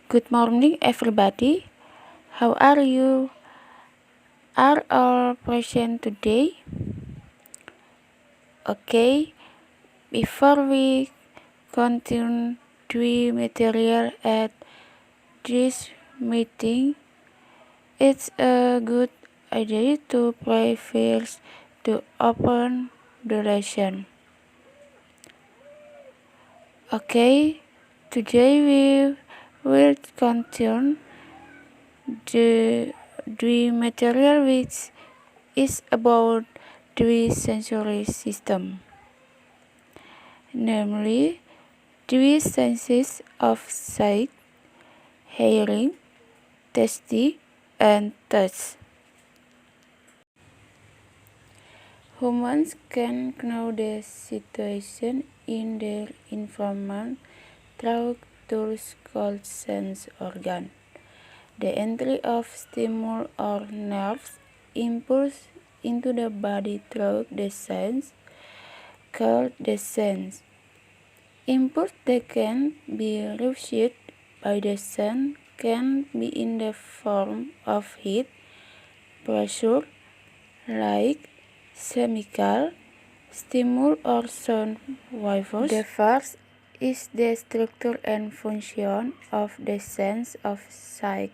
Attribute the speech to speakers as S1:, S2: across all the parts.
S1: Good morning, everybody. How are you? Are all present today? Okay, before we continue the material at this meeting, it's a good idea to pray first to open the lesson. Okay, today we will continue the material which is about the sensory system, namely the senses of sight, hearing, taste, and touch. Humans can know the situation in their environment through tools called sense organs. The entry of stimuli or nerves impulse into the body through the sense called the sense. Impulse that can be received by the sense can be in the form of heat, pressure, light, chemical, stimuli or sound waves. The first is the structure and function of the sense of sight.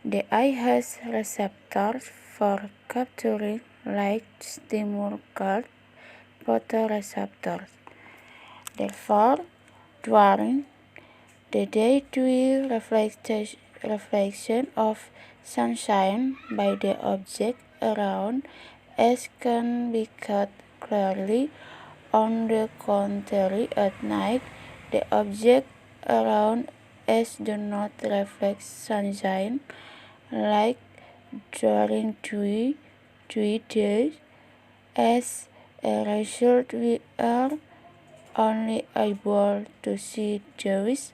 S1: The eye has receptors for capturing light stimuli called photoreceptors. Therefore, during the day, the reflection of sunshine by the object around us can be caught clearly. On the contrary, at night, the object around us do not reflect sunshine like during the day. As a result, we are only able to see those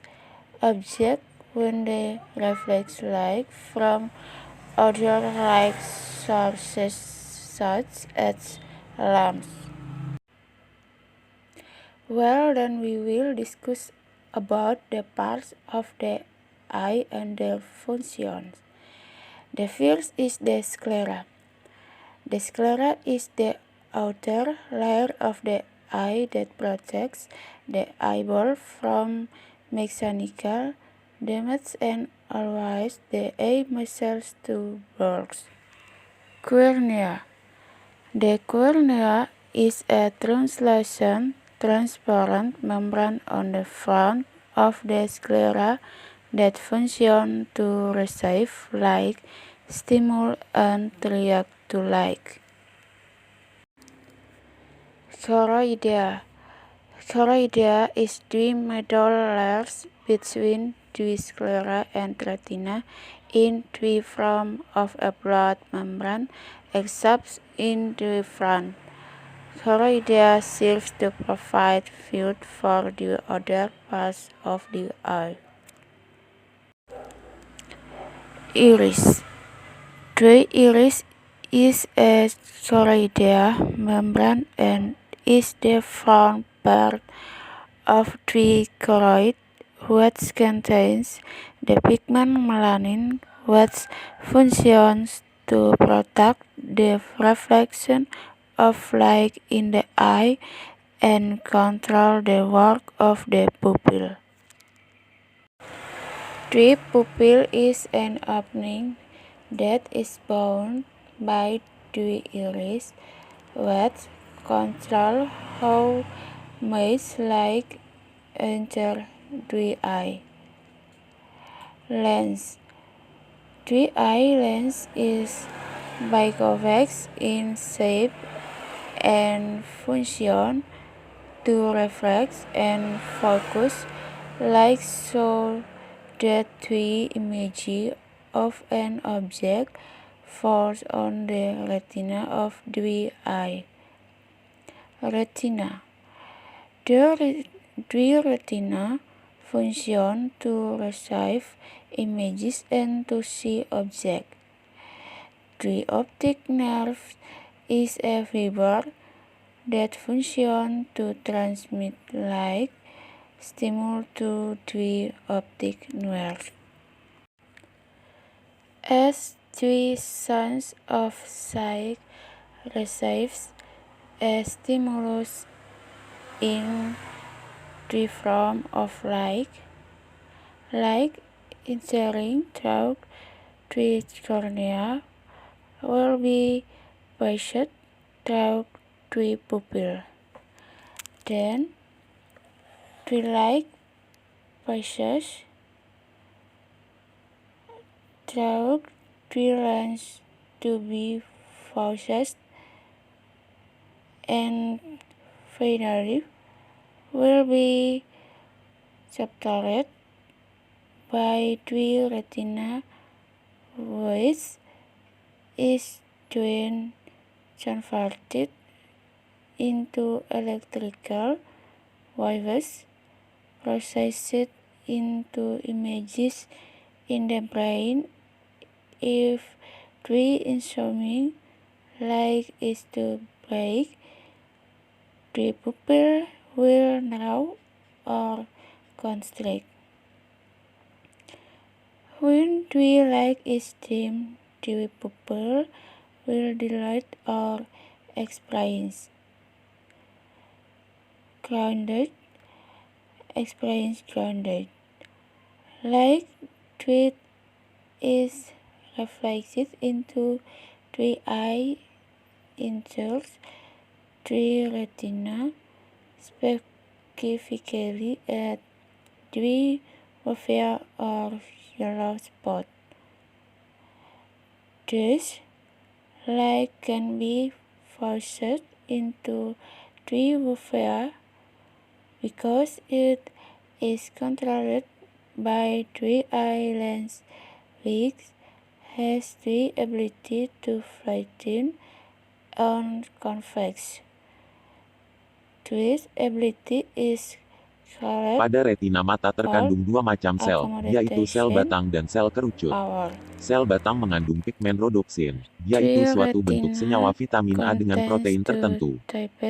S1: objects when they reflect light from other light sources such as lamps. Well, then we will discuss about the parts of the eye and their functions. The first is the sclera. The sclera is the outer layer of the eye that protects the eyeball from mechanical damage and allows the eye muscles to burst. Cornea. The cornea is a translucent, transparent membrane on the front of the sclera that functions to receive light, stimuli, and react to light. Choroidea. Choroidea is the middle layers between the sclera and retina in the form of a blood membrane, except in the front. Choroidea serves to provide food for the other parts of the eye. Iris. The iris is a choroidea membrane and is the front part of the choroid, which contains the pigment melanin, which functions to protect the reflection of light in the eye and control the work of the pupil. The pupil is an opening that is bound by the iris, which controls how much light enters the eye. Lens. The eye lens is biconvex in shape and function to reflect and focus light so that the image of an object falls on the retina of the eye. Retina. The retina functions to receive images and to see objects. The optic nerve is a fiber that functions to transmit light stimulus to the optic nerve. As the sense of sight receives a stimulus in the form of light entering through the cornea will be passed through the pupil. Then the light passes through the lens to be focused and finally will be captured by the retina, which is then converted into electrical waves processed into images in the brain. If the incoming light is too bright, the pupil will narrow or constrict. When the light is dim, the pupil will dilate or experience grounded. Light that is reflected into the eye enters the retina, specifically at the fovea or yellow spot. Thus, light can be forced into the fovea because it is controlled by the eye lens, which has the ability to flatten on convex. This ability is called
S2: Pada retina mata terkandung dua macam sel, yaitu sel batang dan sel kerucut.
S1: power.
S2: Sel batang mengandung pigmen rhodopsin, yaitu suatu bentuk senyawa vitamin A dengan protein tertentu.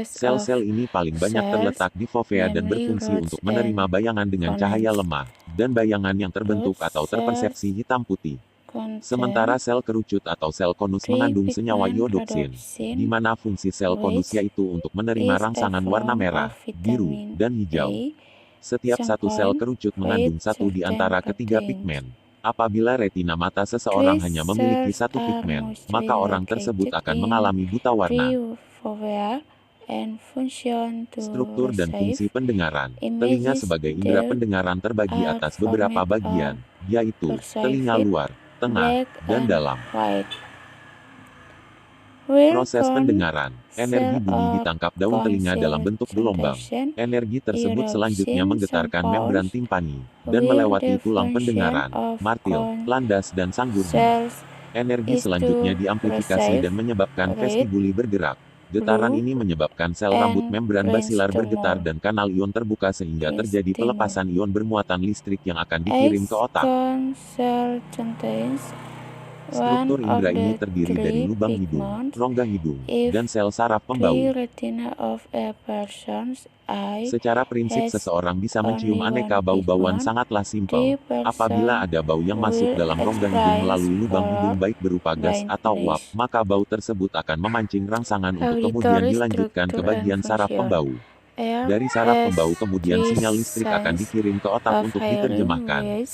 S2: Sel-sel ini paling banyak terletak di fovea dan berfungsi untuk menerima bayangan dengan cahaya lemah, dan bayangan yang terbentuk atau terpersepsi hitam putih. Sementara sel kerucut atau sel konus mengandung senyawa iodopsin, di mana fungsi sel konus yaitu untuk menerima rangsangan warna merah, biru, dan hijau. Setiap satu sel kerucut mengandung satu di antara ketiga pigmen. Apabila retina mata seseorang hanya memiliki satu pigmen, maka orang tersebut akan mengalami buta warna. Struktur dan fungsi pendengaran. Telinga sebagai indera pendengaran terbagi atas beberapa bagian, yaitu telinga luar, tengah, dan dalam. Proses pendengaran. Energi bunyi ditangkap daun telinga dalam bentuk gelombang. Energi tersebut selanjutnya menggetarkan membran timpani, dan melewati tulang pendengaran, martil, landas dan sanggurdi. Energi selanjutnya diamplifikasi dan menyebabkan vestibuli bergerak. Getaran ini menyebabkan sel rambut membran basilar bergetar dan kanal ion terbuka sehingga terjadi pelepasan ion bermuatan listrik yang akan dikirim ke otak. Struktur indera ini terdiri dari lubang hidung, rongga hidung, dan sel saraf pembau. Secara prinsip seseorang bisa mencium aneka bau-bauan sangatlah simpel. Apabila ada bau yang masuk dalam rongga hidung melalui lubang hidung baik berupa gas atau uap, maka bau tersebut akan memancing rangsangan untuk kemudian dilanjutkan ke bagian saraf pembau. Dari saraf pembau kemudian sinyal listrik akan dikirim ke otak untuk diterjemahkan.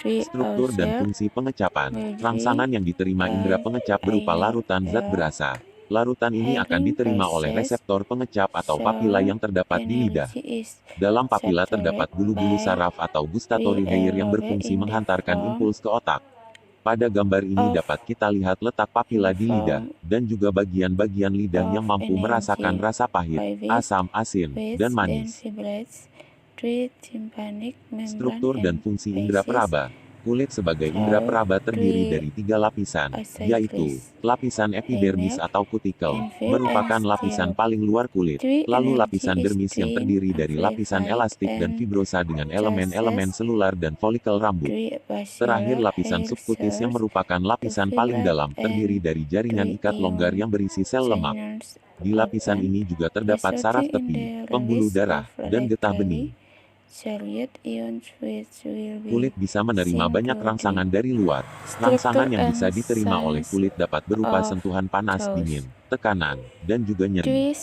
S2: Struktur dan fungsi pengecapan. Rangsangan yang diterima indera pengecap berupa larutan zat berasa. Larutan ini akan diterima oleh reseptor pengecap atau papila yang terdapat di lidah. Dalam papila terdapat bulu-bulu saraf atau gustatory hair yang berfungsi menghantarkan impuls ke otak. Pada gambar ini dapat kita lihat letak papila di lidah, dan juga bagian-bagian lidah yang mampu merasakan rasa pahit, asam, asin, dan manis. Struktur dan fungsi indera peraba. Kulit sebagai indera peraba terdiri dari 3 lapisan, yaitu lapisan epidermis atau kutikel, merupakan lapisan paling luar kulit, lalu lapisan dermis yang terdiri dari lapisan elastik dan fibrosa dengan elemen-elemen selular dan folikel rambut. Terakhir lapisan subkutis yang merupakan lapisan paling dalam, terdiri dari jaringan ikat longgar yang berisi sel lemak. Di lapisan ini juga terdapat saraf tepi, pembuluh darah, dan getah bening. Kulit bisa menerima banyak rangsangan dari luar. Rangsangan yang bisa diterima oleh kulit dapat berupa sentuhan panas dingin, tekanan, dan juga nyeri.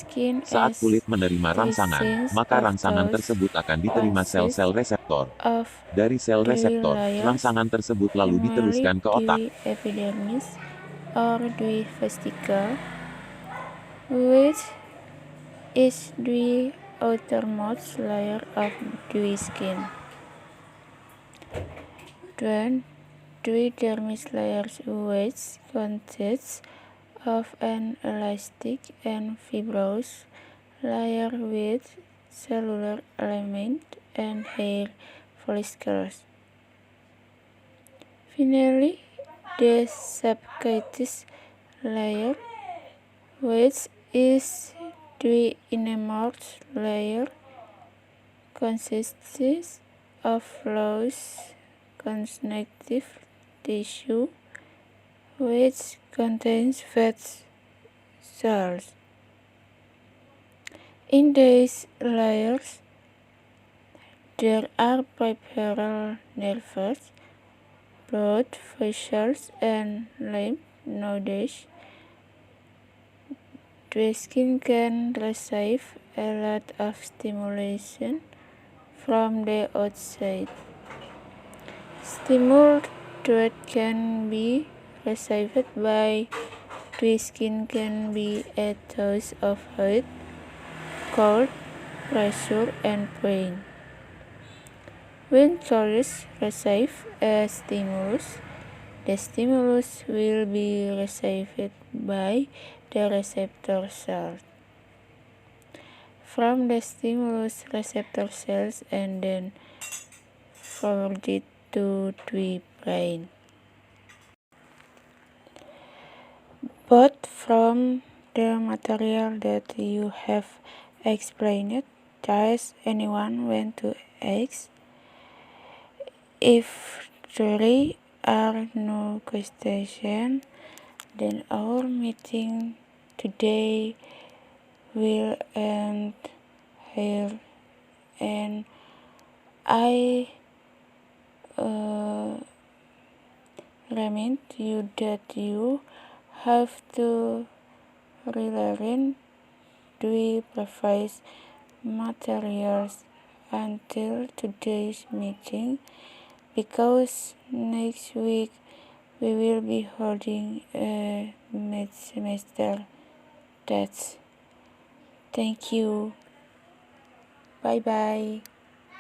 S2: Saat kulit menerima rangsangan, maka rangsangan tersebut akan diterima sel-sel reseptor. Dari sel reseptor, rangsangan tersebut lalu diteruskan ke otak.
S1: Epidermis or dewy vesicle, which is the outermost layer of dewy skin. Then, the dermis layer, which consists of an elastic and fibrous layer with cellular element and hair follicles. Finally, the subcutaneous layer, which is the innermost layer, consists of loose connective tissue which contains fat cells. In these layers, there are peripheral nerves, blood vessels, and lymph nodes. The skin can receive a lot of stimulation from the outside. Stimuli that can be received by the skin can be a dose of heat, cold, pressure, and pain. When cells receive a stimulus, the stimulus will be received by the receptor cells from the stimulus receptor cells and then forwarded to the brain. But from the material that you have explained, does anyone want to ask? If there are no questions, then our meeting today will end here, and I remind you that you have to relearn the previous materials until today's meeting, because next week we will be holding a mid-semester test. Thank you. Bye bye.